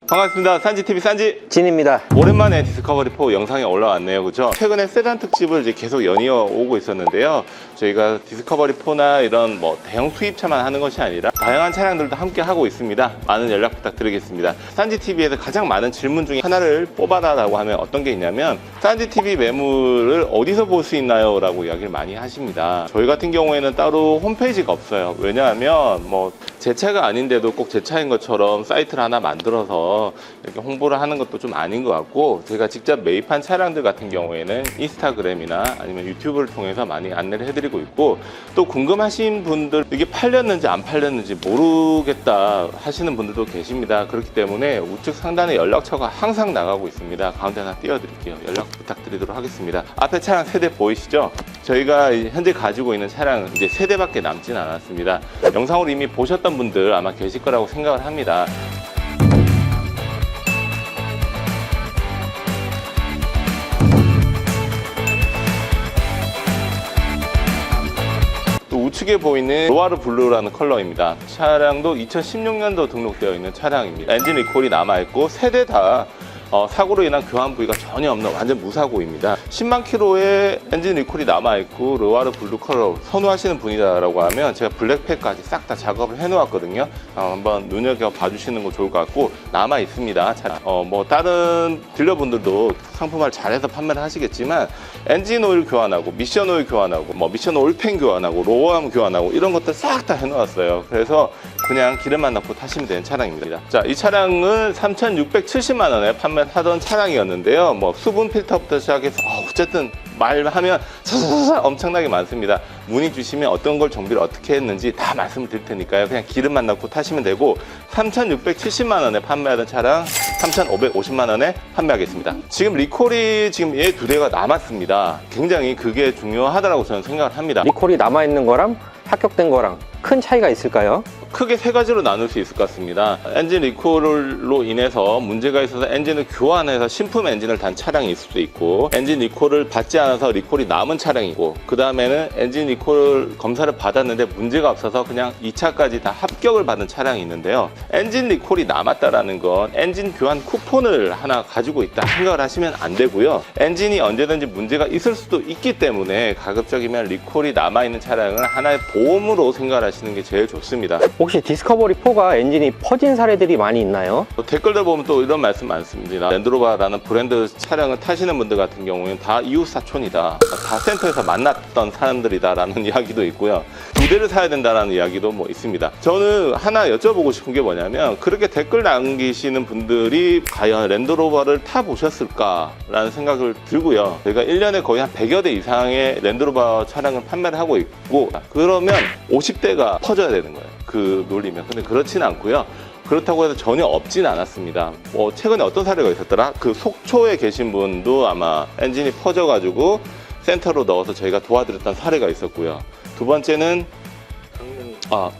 반갑습니다. 산지TV 산지 진입니다. 오랜만에 디스커버리4 영상이 올라왔네요. 그죠? 최근에 세단 특집을 이제 계속 연이어 오고 있었는데요. 저희가 디스커버리4나 이런 대형 수입차만 하는 것이 아니라 다양한 차량들도 함께 하고 있습니다. 많은 연락 부탁드리겠습니다. 산지TV에서 가장 많은 질문 중에 하나를 뽑아달라고 하면 어떤 게 있냐면 산지TV 매물을 어디서 볼 수 있나요? 라고 이야기를 많이 하십니다. 저희 같은 경우에는 따로 홈페이지가 없어요. 왜냐하면 제 차가 아닌데도 꼭 제 차인 것처럼 사이트를 하나 만들어서 이렇게 홍보를 하는 것도 좀 아닌 것 같고, 제가 직접 매입한 차량들 같은 경우에는 인스타그램이나 아니면 유튜브를 통해서 많이 안내를 해드리고 있고, 또 궁금하신 분들 이게 팔렸는지 안 팔렸는지 모르겠다 하시는 분들도 계십니다. 그렇기 때문에 우측 상단에 연락처가 항상 나가고 있습니다. 가운데 하나 띄워드릴게요. 연락 부탁드리도록 하겠습니다. 앞에 차량 세대 보이시죠? 저희가 현재 가지고 있는 차량은 이제 세대밖에 남진 않았습니다. 영상으로 이미 보셨던 분들 아마 계실 거라고 생각을 합니다. 우측에 보이는 로아르 블루라는 컬러입니다. 차량도 2016년도 등록되어 있는 차량입니다. 엔진 리콜이 남아있고 세대 다 사고로 인한 교환 부위가 전혀 없는 완전 무사고입니다. 10만 킬로의 엔진 리콜이 남아있고 로아르 블루 컬러 선호하시는 분이다라고 하면 제가 블랙팩까지 싹 다 작업을 해놓았거든요. 한번 눈여겨봐 주시는 거 좋을 것 같고, 남아있습니다. 다른 딜러분들도 상품화를 잘해서 판매를 하시겠지만 엔진 오일 교환하고 미션 오일 교환하고 미션 오일팬 교환하고 로어암 교환하고 이런 것들 싹 다 해놓았어요. 그래서 그냥 기름만 넣고 타시면 되는 차량입니다. 자, 이 차량은 3,670만 원에 판매하던 차량이었는데요. 수분 필터부터 시작해서 어쨌든 말하면 사사사사 엄청나게 많습니다. 문의 주시면 어떤 걸 정비를 어떻게 했는지 다 말씀을 드릴 테니까요. 그냥 기름만 넣고 타시면 되고, 3,670만 원에 판매하던 차량 3,550만 원에 판매하겠습니다. 지금 리콜이 지금 얘 두 대가 남았습니다. 굉장히 그게 중요하다고 저는 생각을 합니다. 리콜이 남아있는 거랑 합격된 거랑 큰 차이가 있을까요? 크게 세 가지로 나눌 수 있을 것 같습니다. 엔진 리콜로 인해서 문제가 있어서 엔진을 교환해서 신품 엔진을 단 차량이 있을 수도 있고, 엔진 리콜을 받지 않아서 리콜이 남은 차량이고, 그 다음에는 엔진 리콜 검사를 받았는데 문제가 없어서 그냥 2차까지 다 합격을 받은 차량이 있는데요. 엔진 리콜이 남았다라는 건 엔진 교환 쿠폰을 하나 가지고 있다 생각을 하시면 안 되고요. 엔진이 언제든지 문제가 있을 수도 있기 때문에 가급적이면 리콜이 남아있는 차량을 하나의 보험으로 생각하시는 게 제일 좋습니다. 혹시 디스커버리4가 엔진이 퍼진 사례들이 많이 있나요? 댓글들 보면 또 이런 말씀 많습니다. 랜드로버라는 브랜드 차량을 타시는 분들 같은 경우에는 다 이웃사촌이다, 다 센터에서 만났던 사람들이다 라는 이야기도 있고요. 두 대를 사야 된다는 이야기도 있습니다. 저는 하나 여쭤보고 싶은 게 뭐냐면, 그렇게 댓글 남기시는 분들이 과연 랜드로버를 타보셨을까 라는 생각을 들고요. 저희가 1년에 거의 한 100여 대 이상의 랜드로버 차량을 판매를 하고 있고, 그러면 50대가 퍼져야 되는 거예요. 그 논리면. 근데 그렇진 않고요. 그렇다고 해서 전혀 없진 않았습니다. 최근에 어떤 사례가 있었더라? 그 속초에 계신 분도 아마 엔진이 퍼져가지고 센터로 넣어서 저희가 도와드렸던 사례가 있었고요. 두 번째는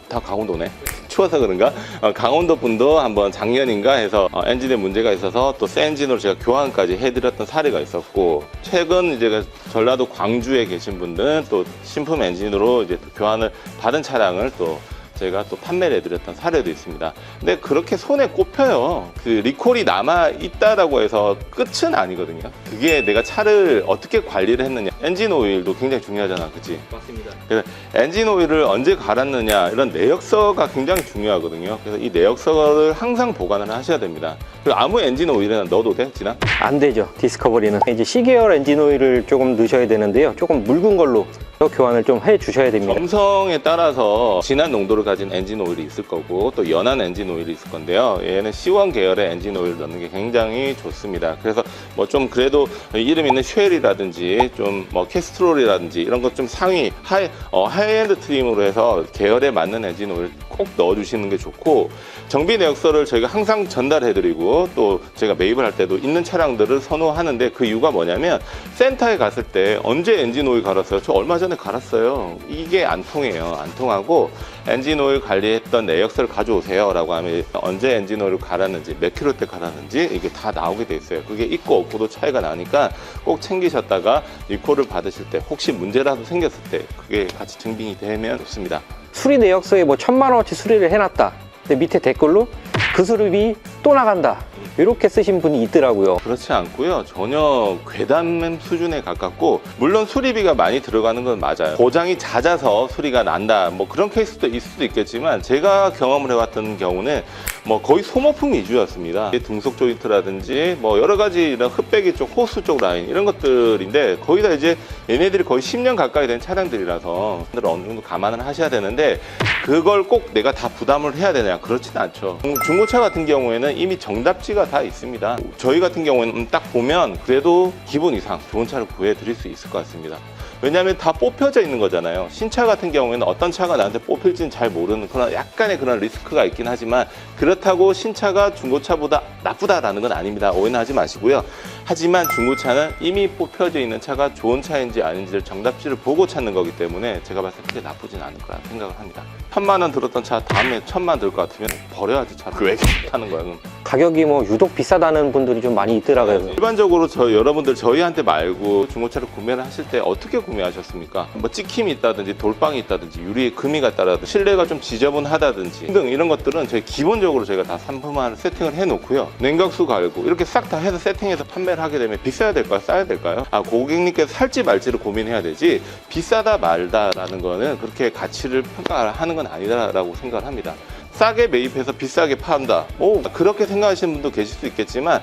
다 강원도네. 추워서 그런가? 강원도 분도 한번 작년인가 해서 엔진에 문제가 있어서 또 새 엔진으로 제가 교환까지 해드렸던 사례가 있었고, 최근 이제 전라도 광주에 계신 분들은 또 신품 엔진으로 이제 또 교환을 받은 차량을 또 제가 또 판매를 해드렸던 사례도 있습니다. 근데 그렇게 손에 꼽혀요. 그 리콜이 남아있다라고 해서 끝은 아니거든요. 그게 내가 차를 어떻게 관리를 했느냐. 엔진 오일도 굉장히 중요하잖아. 그치? 맞습니다. 그래서 엔진 오일을 언제 갈았느냐, 이런 내역서가 굉장히 중요하거든요. 그래서 이 내역서를 항상 보관을 하셔야 됩니다. 그리고 아무 엔진 오일에나 넣어도 돼? 진아? 안 되죠. 디스커버리는 이제 C계열 엔진 오일을 조금 넣으셔야 되는데요. 조금 묽은 걸로 교환을 좀 해 주셔야 됩니다. 점성에 따라서 진한 농도를 가진 엔진 오일이 있을 거고, 또 연한 엔진 오일이 있을 건데요. 얘는 C1 계열의 엔진 오일을 넣는 게 굉장히 좋습니다. 그래서 좀 그래도 이름 있는 쉘이라든지 좀 캐스트롤이라든지 이런 것 좀 상위 하이엔드 트림으로 해서 계열에 맞는 엔진 오일 꼭 넣어주시는 게 좋고, 정비 내역서를 저희가 항상 전달해드리고, 또 제가 매입을 할 때도 있는 차량들을 선호하는데, 그 이유가 뭐냐면 센터에 갔을 때 언제 엔진 오일 갈았어요? 저 얼마 전에 갈았어요. 이게 안 통해요. 안 통하고, 엔진 오일 관리했던 내역서를 가져오세요 라고 하면 언제 엔진 오일을 갈았는지, 몇 킬로대 갈았는지 이게 다 나오게 돼 있어요. 그게 있고 없고도 차이가 나니까 꼭 챙기셨다가 리콜을 받으실 때 혹시 문제라도 생겼을 때 그게 같이 증빙이 되면 좋습니다. 수리 내역서에 1,000만 원어치 수리를 해놨다. 근데 밑에 댓글로 그 수리비 또 나간다 이렇게 쓰신 분이 있더라고요. 그렇지 않고요. 전혀 괴담 수준에 가깝고, 물론 수리비가 많이 들어가는 건 맞아요. 고장이 잦아서 수리가 난다, 뭐 그런 케이스도 있을 수도 있겠지만, 제가 경험을 해왔던 경우는 뭐 거의 소모품 위주였습니다. 등속 조인트라든지 뭐 여러 가지 이런 흡배기 쪽, 호스 쪽 라인 이런 것들인데, 거의 다 이제 얘네들이 거의 10년 가까이 된 차량들이라서 어느 정도 감안을 하셔야 되는데, 그걸 꼭 내가 다 부담을 해야 되냐? 그렇지는 않죠. 중고차 같은 경우에는 이미 정답지가 다 있습니다. 저희 같은 경우에는 딱 보면 그래도 기본 이상 좋은 차를 구해드릴 수 있을 것 같습니다. 왜냐하면 다 뽑혀져 있는 거잖아요. 신차 같은 경우에는 어떤 차가 나한테 뽑힐지는 잘 모르는 그런 약간의 그런 리스크가 있긴 하지만, 그렇다고 신차가 중고차보다 나쁘다라는 건 아닙니다. 오해는 하지 마시고요. 하지만 중고차는 이미 뽑혀져 있는 차가 좋은 차인지 아닌지를 정답지를 보고 찾는 거기 때문에 제가 봤을 때 크게 나쁘진 않을 거라 생각을 합니다. 1000만 원 들었던 차 다음에 1000만 들 것 같으면 버려야지 차를. 왜 타는 거야 그럼? 가격이 뭐 유독 비싸다는 분들이 좀 많이 있더라고요. 일반적으로 여러분들 저희한테 말고 중고차를 구매를 하실 때 어떻게 구매하셨습니까? 뭐 찍힘이 있다든지 돌빵이 있다든지 유리에 금이 갔다든지 실내가 좀 지저분하다든지 등 이런 것들은 저희 기본적으로 저희가 다 상품화를 세팅을 해놓고요. 냉각수 갈고 이렇게 싹 다 해서 세팅해서 판매를 하게 되면 비싸야 될까요? 싸야 될까요? 고객님께서 살지 말지를 고민해야 되지, 비싸다 말다라는 거는 그렇게 가치를 평가하는 건 아니다라고 생각을 합니다. 싸게 매입해서 비싸게 판다, 그렇게 생각하시는 분도 계실 수 있겠지만,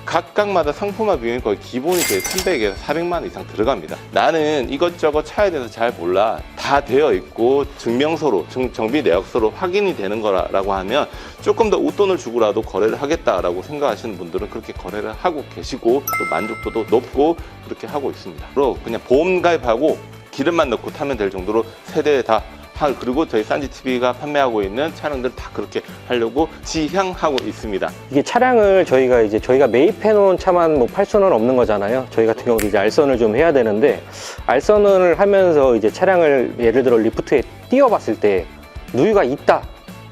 각각마다 상품화 비용이 거의 기본이 거의 300에서 400만 원 이상 들어갑니다. 나는 이것저것 차에 대해서 잘 몰라, 다 되어 있고 증명서로, 정비 내역서로 확인이 되는 거라고 하면 조금 더 웃돈을 주고라도 거래를 하겠다라고 생각하시는 분들은 그렇게 거래를 하고 계시고, 또 만족도도 높고 그렇게 하고 있습니다. 그냥 보험 가입하고 기름만 넣고 타면 될 정도로 세대에 다, 그리고 저희 싼지TV가 판매하고 있는 차량들 다 그렇게 하려고 지향하고 있습니다. 이게 차량을 저희가 매입해 놓은 차만 뭐 팔 수는 없는 거잖아요. 저희 같은 경우도 이제 알선을 좀 해야 되는데, 알선을 하면서 이제 차량을 예를 들어 리프트에 띄워봤을 때 누유가 있다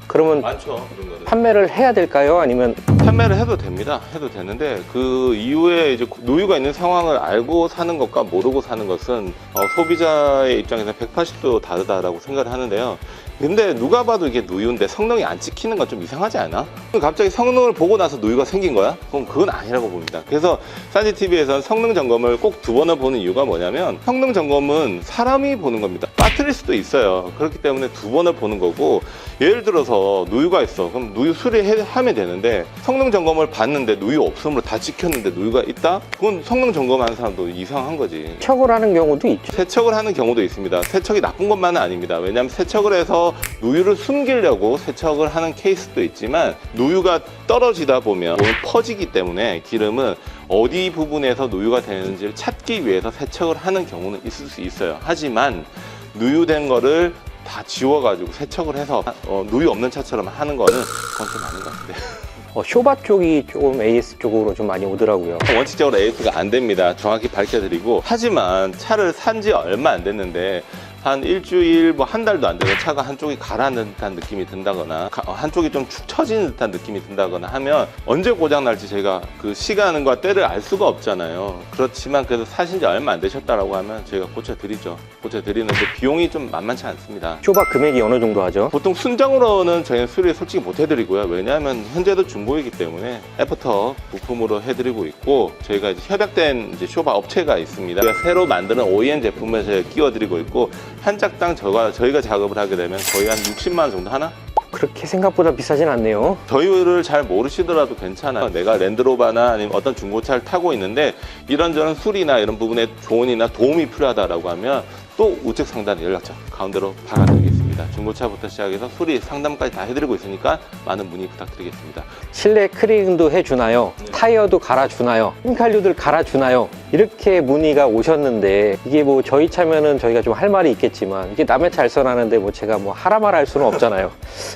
그러면 많죠, 그런 거는. 판매를 해야 될까요? 아니면 판매를 해도 됩니다. 해도 되는데, 그 이후에 이제 누유가 있는 상황을 알고 사는 것과 모르고 사는 것은 소비자의 입장에서 180도 다르다라고 생각을 하는데요. 근데 누가 봐도 이게 누유인데 성능이 안 찍히는 건 좀 이상하지 않아? 갑자기 성능을 보고 나서 누유가 생긴 거야? 그럼 그건 아니라고 봅니다. 그래서 싼지TV에서는 성능 점검을 꼭 2번을 보는 이유가 뭐냐면, 성능 점검은 사람이 보는 겁니다. 빠뜨릴 수도 있어요. 그렇기 때문에 2번을 보는 거고, 예를 들어서 누유가 있어. 그럼 누유 수리하면 되는데, 성능 점검을 봤는데 누유 없음으로 다 찍혔는데 누유가 있다? 그건 성능 점검하는 사람도 이상한 거지. 세척을 하는 경우도 있죠. 세척을 하는 경우도 있습니다. 세척이 나쁜 것만은 아닙니다. 왜냐하면 세척을 해서 누유를 숨기려고 세척을 하는 케이스도 있지만, 누유가 떨어지다 보면 퍼지기 때문에 기름은 어디 부분에서 누유가 되는지를 찾기 위해서 세척을 하는 경우는 있을 수 있어요. 하지만 누유된 거를 다 지워가지고 세척을 해서 누유 없는 차처럼 하는 거는 그건 좀 아닌 것 같아요. 쇼바 쪽이 조금 AS 쪽으로 좀 많이 오더라고요. 원칙적으로 AS가 안 됩니다. 정확히 밝혀드리고, 하지만 차를 산 지 얼마 안 됐는데 한 일주일, 뭐 한 달도 안 돼서 차가 한쪽이 가라앉는 듯한 느낌이 든다거나 한쪽이 좀 축 처지는 듯한 느낌이 든다거나 하면 언제 고장 날지 저희가 그 시간과 때를 알 수가 없잖아요. 그렇지만 그래도 사신 지 얼마 안 되셨다라고 하면 저희가 고쳐드리죠. 고쳐드리는데 비용이 좀 만만치 않습니다. 쇼바 금액이 어느 정도 하죠? 보통 순정으로는 저희는 수리 솔직히 못 해드리고요. 왜냐하면 현재도 중고이기 때문에 애프터 부품으로 해드리고 있고, 저희가 이제 협약된 이제 쇼바 업체가 있습니다. 저희가 새로 만드는 OEM 제품을 저희가 끼워드리고 있고, 한 짝당 저희가 작업을 하게 되면 거의 한 60만 원 정도 하나? 그렇게 생각보다 비싸진 않네요. 저희를 잘 모르시더라도 괜찮아요. 내가 랜드로버나 아니면 어떤 중고차를 타고 있는데 이런저런 수리나 이런 부분에 조언이나 도움이 필요하다라고 하면 또 우측 상단 연락처 가운데로 박아드리겠습니다. 중고차부터 시작해서 수리 상담까지 다 해드리고 있으니까 많은 문의 부탁드리겠습니다. 실내 크링도 해주나요? 타이어도 갈아주나요? 흰칼류들 갈아주나요? 이렇게 문의가 오셨는데, 이게 뭐 저희 차면은 저희가 좀 할 말이 있겠지만, 이게 남의 차 알선하는데 뭐 제가 뭐 하라 말아 할 수는 없잖아요.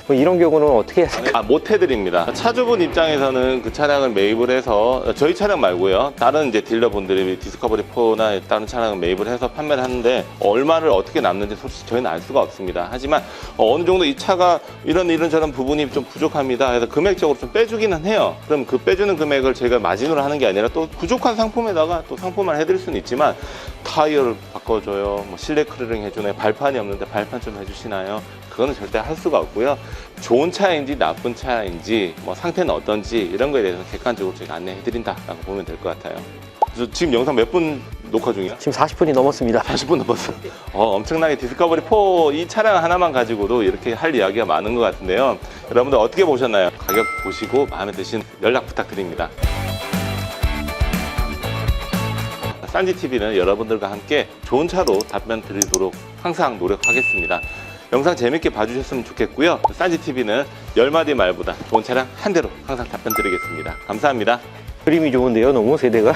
뭐 이런 경우는 어떻게 해야 될까요? 못 해드립니다. 차주분 입장에서는 그 차량을 매입을 해서, 저희 차량 말고요, 다른 이제 딜러분들이 디스커버리 4나 다른 차량을 매입을 해서 판매를 하는데 얼마를 어떻게 남는지 솔직히 저희는 알 수가 없습니다. 하지만 어느 정도 이 차가 이런저런 부분이 좀 부족합니다 해서 금액적으로 좀 빼주기는 해요. 그럼 그 빼주는 금액을 저희가 마진으로 하는 게 아니라 또 부족한 상품에다가 또 상품만 해드릴 수는 있지만 타이어를 바꿔줘요, 뭐 실내 클리어링 해주나요, 발판이 없는데 발판 좀 해주시나요? 그거는 절대 할 수가 없고요. 좋은 차인지 나쁜 차인지 뭐 상태는 어떤지 이런 거에 대해서 객관적으로 제가 안내해드린다라고 보면 될 것 같아요. 그래서 지금 영상 몇 분 녹화 중이야? 지금 40분이 넘었습니다. 40분 넘었어. 엄청나게 디스커버리 4 이 차량 하나만 가지고도 이렇게 할 이야기가 많은 것 같은데요. 여러분들 어떻게 보셨나요? 가격 보시고 마음에 드신 연락 부탁드립니다. 싼지TV는 여러분들과 함께 좋은 차로 답변 드리도록 항상 노력하겠습니다. 영상 재밌게 봐주셨으면 좋겠고요. 싼지TV는 10마디 말보다 좋은 차량 한 대로 항상 답변 드리겠습니다. 감사합니다. 그림이 좋은데요, 너무 세대가.